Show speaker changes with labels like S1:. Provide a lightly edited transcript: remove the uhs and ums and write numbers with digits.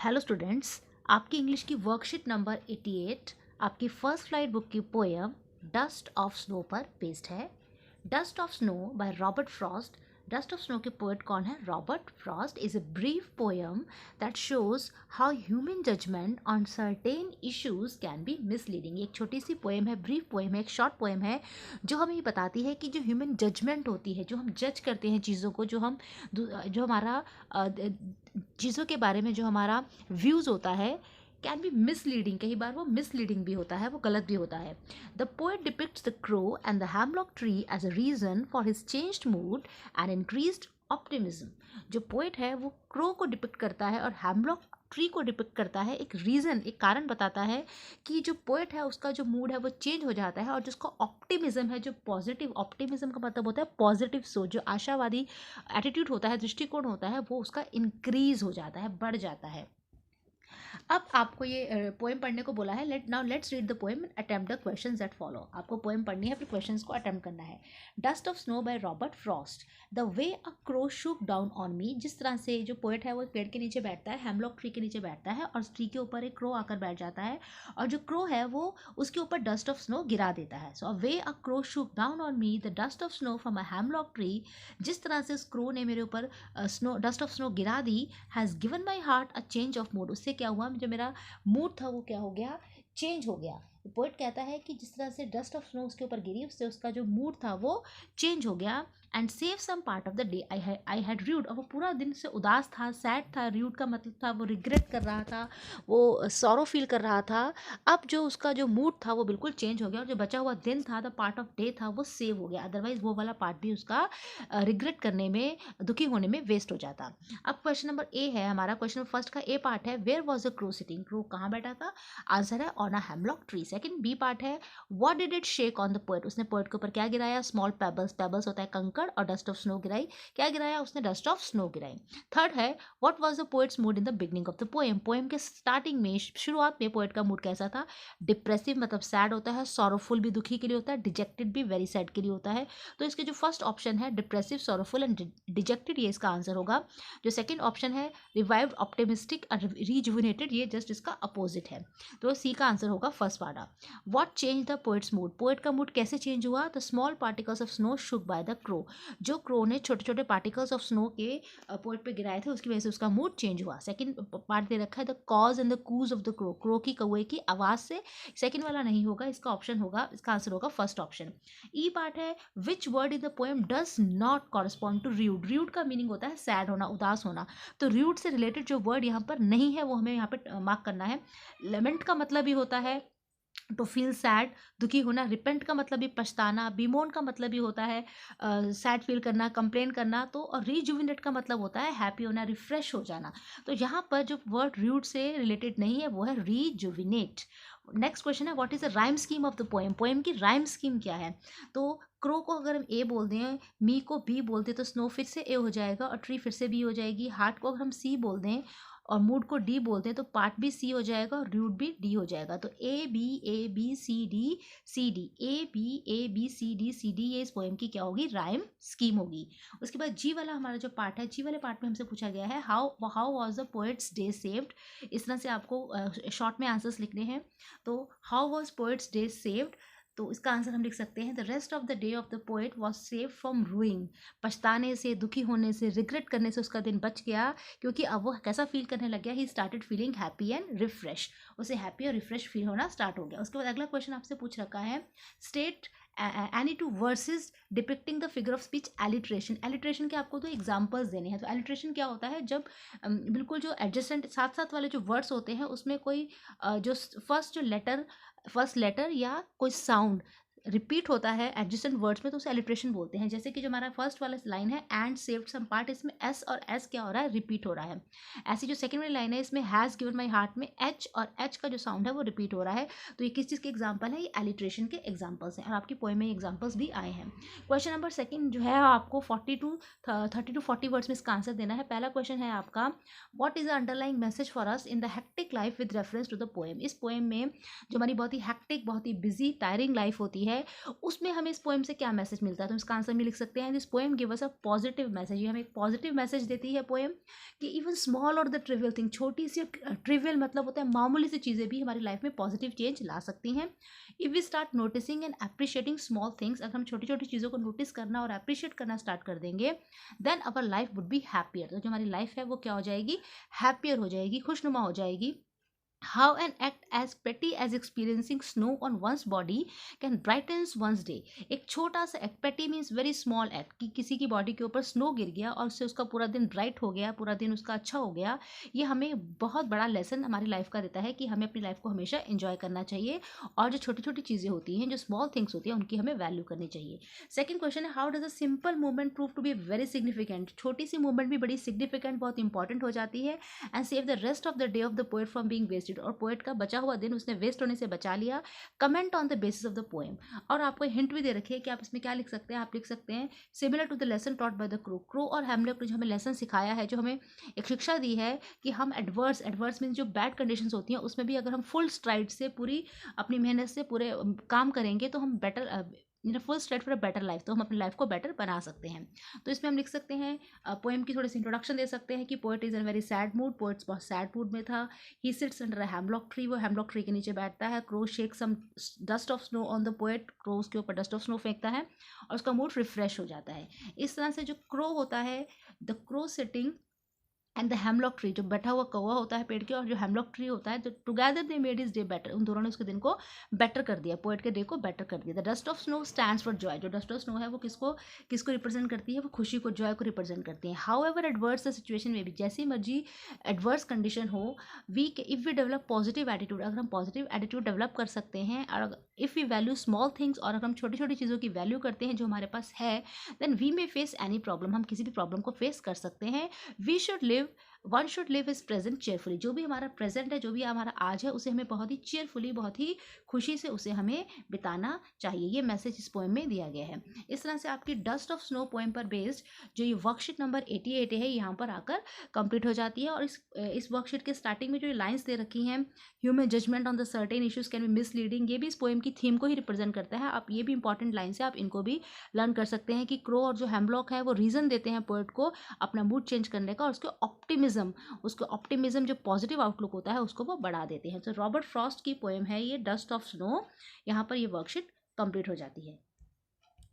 S1: Hello students, आपकी English की worksheet number 88 आपकी फर्स्ट फ्लाइट बुक की पोएम डस्ट ऑफ स्नो पर बेस्ड है। Dust of snow by Robert Frost. Dust of snow के poet कौन है? Robert Frost is a brief poem that shows how human judgement on certain issues can be misleading. एक छोटी सी poem है, brief poem है, एक शॉर्ट पोएम है जो हमें ये बताती है कि जो ह्यूमन जजमेंट होती है, जो हम जज करते हैं चीज़ों को, जो हमारा चीज़ों के बारे में जो हमारा व्यूज़ होता है कैन बी मिसलीडिंग। कई बार वो मिसलीडिंग भी होता है, वो गलत भी होता है। The poet depicts the crow and the hemlock tree as a reason for his changed mood and increased optimism. जो पोएट है वो क्रो को डिपिक्ट करता है और हैमलॉक ट्री को डिपिक्ट करता है, एक रीज़न, एक कारण बताता है कि जो पोएट है उसका जो मूड है वो चेंज हो जाता है, और जिसको ऑप्टिमिज्म है, जो पॉजिटिव, ऑप्टिमिज्म का मतलब होता है पॉजिटिव सोच, जो आशावादी एटीट्यूड होता है, दृष्टिकोण होता है, वो उसका इंक्रीज हो जाता है, बढ़ जाता है। अब आपको ये पोएम पढ़ने को बोला है। Let's read the poem and attempt the questions that follow. आपको पोएम पढ़नी है, फिर क्वेश्चंस को अटेम्प्ट करना है। Dust of snow by Robert Frost. The way a crow shook down on मी। जिस तरह से जो पोएट है वो पेड़ के नीचे बैठता है, हेमलॉक ट्री के नीचे बैठता है, और ट्री के ऊपर एक क्रो आकर बैठ जाता है, और जो क्रो है वो उसके ऊपर डस्ट ऑफ स्नो गिरा देता है। So a way a crow shook down on me the dust of snow from a hemlock tree. जिस तरह से उस क्रो ने मेरे ऊपर स्नो, डस्ट ऑफ स्नो गिरा दी, has given my heart a change of mood. उससे क्या हुआ, जो मेरा मूड था वो क्या हो गया, चेंज हो गया। पोइट कहता है कि जिस तरह से डस्ट ऑफ स्नो उसके ऊपर गिरी, उससे उसका जो मूड था वो चेंज हो गया। And save some part of the day I had rued. और वो पूरा दिन से उदास था, सैड था। र्यूड का मतलब था वो रिग्रेट कर रहा था, वो सॉरो फील कर रहा था। अब जो उसका जो मूड था वो बिल्कुल चेंज हो गया, और जो बचा हुआ दिन था, द पार्ट ऑफ डे था, वो सेव हो गया। अदरवाइज वो वाला पार्ट भी उसका रिग्रेट करने में, दुखी होने में वेस्ट हो जाता। अब क्वेश्चन नंबर ए है हमारा। क्वेश्चन फर्स्ट का ए पार्ट है, where was the crow sitting. Crow कहाँ बैठा था? आंसर है on a hemlock tree. Second B part है, what did it shake on the poet. उसने पोएट के ऊपर क्या गिराया? Small pebbles. पेबल्स होता है कंकड़, और डस्ट ऑफ स्नो गिराई। क्या गिराया उसने? डस्ट ऑफ स्नो गिराई। थर्ड है, what was the poet's mood in the beginning of the poem. Poem के स्टार्टिंग में, शुरुआत में पोएट का मूड कैसा था? डिप्रेसिव मतलब सैड होता है, सॉरोफुल भी दुखी के लिए होता है, डिजेक्टेड भी वेरी सैड के लिए होता है। तो इसके जो फर्स्ट ऑप्शन है डिप्रेसिव, सॉरोफुल एंड डिजेक्टेड, ये इसका आंसर होगा। जो सेकंड ऑप्शन है रिवाइव्ड, ऑप्टिमिस्टिक एंड रीजुविनेटेड, ये जस्ट इसका अपोजिट है। तो सी का आंसर होगा फर्स्ट वाला। What change the poet's mood. Poet का मूड कैसे चेंज हुआ? The small particles of snow shook by the crow. जो क्रो ने छोटे छोटे पार्टिकल्स ऑफ स्नो के पोएट पे गिराए थे, उसकी वजह से उसका मूड चेंज हुआ। सेकंड पार्ट दे रखा है, the cause and the coos of the crow. Crow की, कौए की आवाज से। सेकंड वाला नहीं होगा, इसका ऑप्शन होगा, इसका आंसर होगा फर्स्ट ऑप्शन। ई पार्ट है, which word in the poem does not correspond to rued. Rued का मीनिंग होता है सैड होना, उदास होना। तो र्यूड से रिलेटेड जो वर्ड यहाँ पर नहीं है वो हमें यहाँ पे मार्क करना है। लेमेंट का मतलब ही होता है टू फील सैड, दुखी होना। रिपेंट का मतलब भी पछताना। बीमोन का मतलब भी होता है सैड फील करना, कंप्लेन करना। तो और रीजुविनेट का मतलब होता है हैप्पी होना, रिफ्रेश हो जाना। तो यहाँ पर जो वर्ड र्यूड से रिलेटेड नहीं है वो है रीजुविनेट। नेक्स्ट क्वेश्चन है, what is the rhyme scheme of the poem. Poem की राइम स्कीम क्या है? तो क्रो को अगर हम ए बोल दें, मी को बी बोल दें, तो स्नो फिर से ए हो जाएगा, और ट्री फिर से बी हो जाएगी। हार्ट को अगर हम सी बोल दें और मूड को डी बोलते हैं, तो पार्ट भी सी हो जाएगा और रूट भी डी हो जाएगा। तो A B C D C D, A B C D, ये इस पोएम की क्या होगी? राइम स्कीम होगी। उसके बाद जी वाला हमारा जो पार्ट है, जी वाले पार्ट में हमसे पूछा गया है, how was the poets day saved. इस तरह से आपको शॉर्ट में आंसर्स लिखने हैं। तो how was poet's day saved, तो इसका आंसर हम लिख सकते हैं, the rest of the day of the poet was save from ruing. पछताने से, दुखी होने से, रिग्रेट करने से उसका दिन बच गया, क्योंकि अब वो कैसा फील करने लग गया? He started feeling happy and refresh. उसे हैप्पी और रिफ्रेश फील होना स्टार्ट हो गया। उसके बाद अगला क्वेश्चन आपसे पूछ रखा है, state any two versus depicting the figure of speech alliteration. Alliteration के आपको तो एग्जांपल्स देने हैं। तो एलिट्रेशन क्या होता है? जब बिल्कुल जो एडजेसेंट साथ साथ वाले जो वर्ड्स होते हैं उसमें कोई जो फर्स्ट लेटर या कोई साउंड रिपीट होता है एडजेसेंट वर्ड्स में, तो उसे एलिट्रेशन बोलते हैं। जैसे कि जो हमारा फर्स्ट वाला लाइन है, एंड सेव्ड सम पार्ट, इसमें एस और एस क्या हो रहा है? रिपीट हो रहा है। ऐसी जो सेकंड वाली लाइन है, इसमें हैज़ गिवन माई हार्ट में एच और एच का जो साउंड है वो रिपीट हो रहा है। तो ये किस चीज़ के एग्जाम्पल है? ये एलिट्रेशन के एग्जाम्पल्स हैं, और आपकी पोएम में एग्जाम्पल्स भी आए हैं। क्वेश्चन नंबर सेकंड जो है, आपको 30 to 40 वर्ड्स में इसका आंसर देना है। पहला क्वेश्चन है आपका, what is the underlying message for us in the hectic life with reference to the poem. इस पोएम में जो हमारी बहुत ही हेक्टिक, बहुत ही बिजी, टायरिंग लाइफ होती है, है उसमें हमें इस पोएम से क्या मैसेज मिलता है, तो इसका आंसर में लिख सकते हैं this poem give us a positive message. ये हमें एक पॉजिटिव मैसेज देती है पोएम कि इवन स्मॉल और द ट्रिवियल थिंग, छोटी सी ट्रिवियल मतलब होता है मामूली सी चीज़ें भी हमारी लाइफ में पॉजिटिव चेंज ला सकती हैं। If we start noticing and appreciating small things, अगर हम छोटी छोटी चीज़ों को नोटिस करना और अप्रिशिएट करना स्टार्ट कर देंगे, then our life would be happier. तो जो हमारी लाइफ है वो क्या हो जाएगी, हैप्पियर हो जाएगी, खुशनुमा हो जाएगी। How an act as petty as experiencing snow on one's body can brightens one's day। एक छोटा सा एक्ट, पेटी मीन्स वेरी स्मॉल एक्ट, कि किसी की बॉडी के ऊपर स्नो गिर गया और उससे उसका पूरा दिन ब्राइट हो गया, पूरा दिन उसका अच्छा हो गया। ये हमें बहुत बड़ा लेसन हमारी लाइफ का देता है कि हमें अपनी लाइफ को हमेशा एंजॉय करना चाहिए और जो छोटी छोटी चीज़ें होती हैं, जो स्मॉल थिंग्स होती हैं, उनकी हमें वैल्यू करनी चाहिए। सेकंड क्वेश्चन है how does a simple movement prove to be very significant. छोटी सी मूवमेंट भी बड़ी सिग्निफिकेंट, बहुत इंपॉर्टेंट हो जाती है and save the rest of the day of the poet from being wasted. और पोएट का बचा हुआ दिन उसने वेस्ट होने से बचा लिया। Comment on the basis of the poem. और आपको हिंट भी दे रखी है कि आप इसमें क्या लिख सकते हैं, आप लिख सकते हैं similar to the lesson taught by the crow. Crow और हैमलेट ने जो हमें लेसन सिखाया है, जो हमें एक शिक्षा दी है कि हम एडवर्स मीन जो बैड कंडीशंस होती हैं उसमें भी अगर हम फुल स्ट्राइड से, पूरी अपनी मेहनत से पूरे काम करेंगे तो हम better full straight for a better life, तो हम अपनी लाइफ को बेटर बना सकते हैं। तो इसमें हम लिख सकते हैं पोएम की थोड़ी सी इंट्रोडक्शन दे सकते हैं कि poet is in very sad mood, poet बहुत सैड मूड में था। He sits under a hemlock tree, वो हैमलॉक ट्री के नीचे बैठता है। Crow shake some dust of snow on the poet, crow उसके ऊपर डस्ट ऑफ स्नो फेंकता है और उसका मूड रिफ्रेश हो जाता है। इस तरह से जो क्रो होता है, the crow sitting and the hemlock tree, जो बैठा हुआ कौवा होता है पेड़ के, और जो हेमलॉक ट्री होता है, तो together they made his day better, उन दोनों ने उसके दिन को बेटर कर दिया, पोएट के डे को बेटर कर दिया। The dust of snow stands for Joy, जो डस्ट ऑफ स्नो है वो किसको किसको रिप्रेजेंट करती है, वो खुशी को, जॉय को रिप्रेजेंट करती है। However adverse the situation में भी, जैसी मर्जी एडवर्स कंडीशन हो, we if we develop positive attitude, अगर हम पॉजिटिव एटीट्यूड डेवलप कर सकते हैं, और if we value small things, और अगर हम छोटी छोटी चीज़ों की वैल्यू करते हैं जो हमारे पास है, then we may face any problem, हम किसी भी प्रॉब्लम को फेस कर सकते हैं। We should live one should live is present cheerfully, जो भी हमारा प्रेजेंट है, जो भी हमारा आज है, उसे हमें बहुत ही चेयरफुली, बहुत ही खुशी से उसे हमें बिताना चाहिए। ये मैसेज इस पोएम में दिया गया है। इस तरह से आपकी डस्ट ऑफ स्नो पोएम पर बेस्ड जो ये वर्कशीट नंबर 88 है, यहाँ पर आकर कंप्लीट हो जाती है। और इस वर्कशीट के स्टार्टिंग में जो लाइन्स दे रखी हैं, human judgement on the certain issues can be misleading, ये भी इस पोएम की थीम को ही रिप्रेजेंट करता है। आप ये भी इंपॉर्टेंट लाइन्स है, आप इनको भी लर्न कर सकते हैं कि क्रो और जो हेमलॉक है वो रीज़न देते हैं पोएट को अपना मूड चेंज करने का, और उसको ऑप्टिमिज्म जो पॉजिटिव आउटलुक होता है उसको वो बढ़ा देते हैं। तो रॉबर्ट फ्रॉस्ट की पोएम है ये डस्ट ऑफ स्नो। यहाँ पर ये वर्कशीट कंप्लीट हो जाती है।